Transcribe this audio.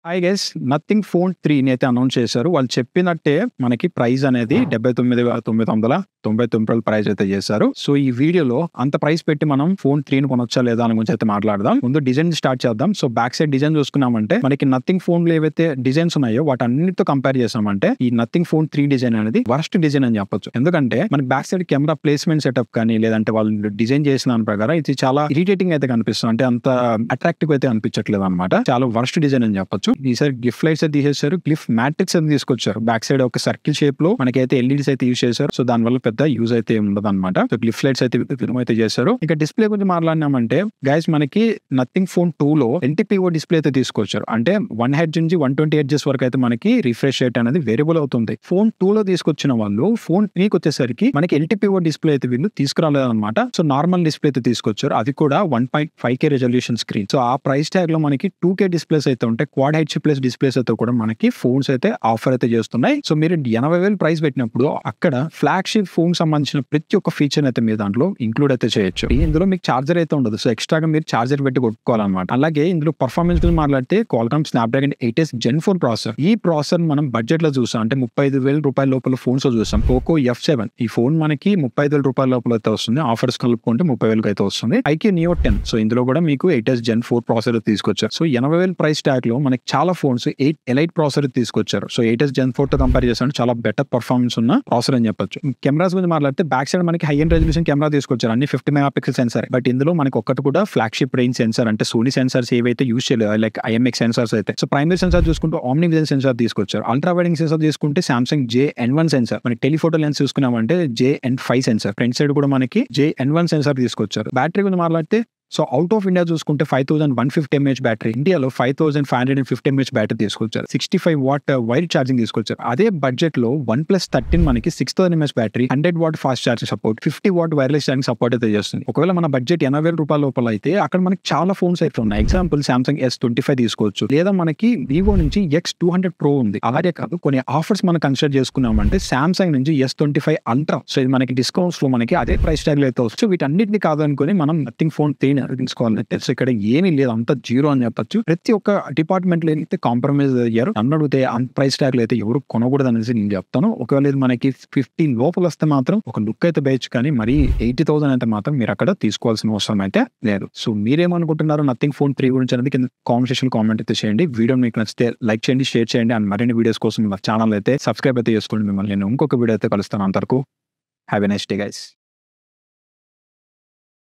Hi guys, nothing phone 3 అయితే announce చేశారు. వాళ్ళు చెప్పినట్టే మనకి ప్రైస్ అనేది 79,999 ప్రైస్ అయితే చేశారు. సో ఈ వీడియోలో అంత ప్రైస్ పెట్టి మనం ఫోన్ 3ని కొనొచ్చా లేదా అని గురించి అయితే మాట్లాడదాం. ముందు డిజైన్ స్టార్ట్ చేద్దాం. సో బ్యాక్ సైడ్ డిజైన్ చూసుకున్నామంటే మనకి నథింగ్ ఫోన్ లో ఏవైతే డిజైన్స్ ఉన్నాయో వాటన్నిటితో కంపేర్ చేసామంటే ఈ నథింగ్ ఫోన్ 3 డిజైన్ అనేది వర్స్ట్ డిజైన్ అని చెప్పొచ్చు. ఎందుకంటే మనకి back side camera placement setup కానీ లేదంటే వాళ్ళు డిజైన్ చేసిన దాని ప్రకారం ఇది చాలా ఇరిటేటింగ్ అయితే కనిపిస్తుంది. అంటే అంత అట్రాక్టివ్ అయితే అనిపించట్లేదు అనమాట. చాలా వర్స్ట్ డిజైన్ అని చెప్పొచ్చు. ఈసారి గ్లిఫ్ లైట్స్ అయితే తీసేశారు, గ్లిఫ్ మ్యాట్రిక్స్ అయితే తీసుకొచ్చారు. బ్యాక్ సైడ్ ఒక సర్కిల్ షేప్ లో మనకైతే ఎల్ఈడీస్ అయితే యూజ్ చేశారు. సో దాని వల్ల పెద్ద యూజ్ అయితే ఉండదు అనమాట. సో గ్లిఫ్ లైట్స్ అయితే చేశారు. ఇక డిస్ప్లే గురించి మాట్లాడినామంటే గైస్ మనకి నథింగ్ ఫోన్ 2 లో ఎల్టీపీఓ డిస్ప్లే అయితే తీసుకొచ్చారు. అంటే 1 హెర్ట్జ్ నుంచి 120 హెర్ట్జ్ వరకు అయితే మనకి రిఫ్రెష్ రేట్ అనేది వేరియబుల్ అవుతుంది. ఫోన్ 2 లో తీసుకొచ్చిన వాళ్ళు ఫోన్ 3 వచ్చేసరికి మనకి ఎల్టీపీఓ డిస్ప్లే అయితే వీళ్ళు తీసుకురాలేదు అనమాట. సో నార్మల్ డిస్ప్లే అయితే తీసుకొచ్చారు. అది కూడా 1.5K రెజల్యూషన్ స్క్రీన్. సో ఆ ప్రైస్ ట్యాగ్ లో మనకి 2K డిస్ప్లేస్ అయితే ఉంటాయి. క్వాడ్ హెచ్ ప్లస్ డిస్ప్లేస్ అయితే కూడా మనకి ఫోన్స్ అయితే ఆఫర్ అయితే చేస్తున్నాయి. సో మీరు 80,000 ప్రైస్ పెట్టినప్పుడు అక్కడ ఫ్లాగ్షిప్ ఫోన్ సంబంధించిన ప్రతి ఒక్క ఫీచర్ అయితే మీరు దాంట్లో ఇంక్లూడ్ అయితే చేయొచ్చు. ఇందులో మీకు చార్జర్ అయితే ఉండదు. సో ఎక్స్ట్రాగా మీరు చార్జర్ పెట్టి కొట్టుకోవాలన్నమాట. అలాగే ఇందులో పర్ఫార్మెన్స్ మాట్లాడితే Qualcomm Snapdragon 8s Gen 4 processor. ఈ ప్రాసెసర్ మనం బడ్జెట్ లో చూసాం. అంటే 35,000 రూపాయల లోపల ఫోన్స్ లో చూసాం. పోకో F7 ఈ ఫోన్ మనకి 35,000 రూపాయల లోపల అయితే వస్తుంది. ఆఫర్స్ కలుపుకుంటే 30,000 అయితే వస్తుంది. IQ Neo 10 సో ఇందులో కూడా మీకు 8s Gen 4 ప్రాసెసర్ తీసుకొచ్చారు. సో 80,000 ప్రైస్ ట్యాగ్ లో మనకి చాలా ఫోన్స్ 8 ఎలైట్ ప్రాసెసర్ తీసుకొచ్చారు. సో 8s Gen 4 తో కంపేర్ చేస్తే చాలా బెటర్ పర్ఫార్మెన్స్ ఉన్న ప్రాసెసర్ అని చెప్పొచ్చు. కెమెరాస్ గురించి మాట్లాడితే బ్యాక్ సైడ్ మనకి హై ఎండ్ రెజల్యూషన్ కెమెరా తీసుకొచ్చారు. అన్ని 50 మెగాపిక్సెల్ సెన్సార్. బట్ ఇందులో మనకి ఒక్కటి కూడా ఫ్లాగ్షిప్ రేంజ్ సెన్సార్ అంటే సోనీ సెన్సార్స్ ఏవైతే యూజ్ చేయలేదు, లైక్ IMX సెన్సార్స్ అయితే. సో ప్రైమరీ సెన్సార్ చూసుకుంటే Omni Vision సెన్సార్ తీసుకొచ్చారు. అల్ట్రా వైడింగ్ సెన్సార్ తీసుకుంటే Samsung JN1 సెన్సార్. మనకి టెలిఫోటో లెన్స్ చూసుకున్నామంటే JN5 సెన్సార్. ఫ్రంట్ సైడ్ కూడా మనకి JN1 సెన్సార్ తీసుకొచ్చారు. బ్యాటరీ గురించి మాట్లాడితే సో అవుట్ ఆఫ్ ఇండియా చూసుకుంటే 5150 mAh బ్యాటరీ, ఇండియాలో 5550 mAh బ్యాటరీ తీసుకొచ్చారు. 65 వాట్ వైర్ ఛార్జింగ్ తీసుకొచ్చారు. అదే బడ్జెట్ లో OnePlus 13 మనకి 6000 mAh battery, 100 watt fast charging support, 50 what wireless charging support అయితే చేస్తుంది. ఒకవేళ మన బడ్జెట్ 80,000 రూపాయల లోపల అయితే అక్కడ మనకి చాలా ఫోన్స్ అయితే ఉన్నాయి. ఎగ్జాంపుల్ Samsung S25 తీసుకోవచ్చు, లేదా మనకి వివో నుంచి X200 Pro ఉంది. అలాగే కాదు కొన్ని ఆఫర్స్ మనం కన్సిడర్ చేసుకున్నామంటే Samsung నుంచి S25 Ultra. సో ఇది మనకి డిస్కౌంట్స్ లో మనకి అదే ప్రైస్ ట్యాగ్ లో అయితే వస్తుంది. వీటన్నిటిని కాదు అనుకుని మనం నథింగ్ ఫోన్ 3 తీసుకోవాలంటే ఇక్కడ ఏమీ లేదు, అంత జీరో అని చెప్పొచ్చు. ప్రతి ఒక్క డిపార్ట్మెంట్ లో అయితే కాంప్రమైజ్ అయ్యారు. నన్ను అడిగితే అంత ప్రైస్ ట్యాగ్ లో అయితే ఎవరు కొనకూడదు అనేసి నేను చెప్తాను. ఒకవేళ ఇది మనకి 15 లోపల వస్తే మాత్రం ఒక లుక్ అయితే బయచ్చు, కానీ మరి 80,000 అయితే మాత్రం మీరు అక్కడ తీసుకోవాల్సిన అవసరం అయితే లేదు. సో మీరేమనుకుంటున్నారు నథింగ్ ఫోన్ 3 గురించి అనేది కింద కామెంట్ సెక్షన్ కామెంట్ అయితే చేయండి. వీడియో మీకు నచ్చితే లైక్ చేయండి, షేర్ చేయండి. అండ్ మరిన్ని వీడియోస్ కోసం ఛానల్ అయితే సబ్స్క్రైబ్ అయితే చేసుకోండి. మిమ్మల్ని నేను ఇంకొక వీడియో అయితే కలుస్తాను. అంతవరకు have a nice day guys.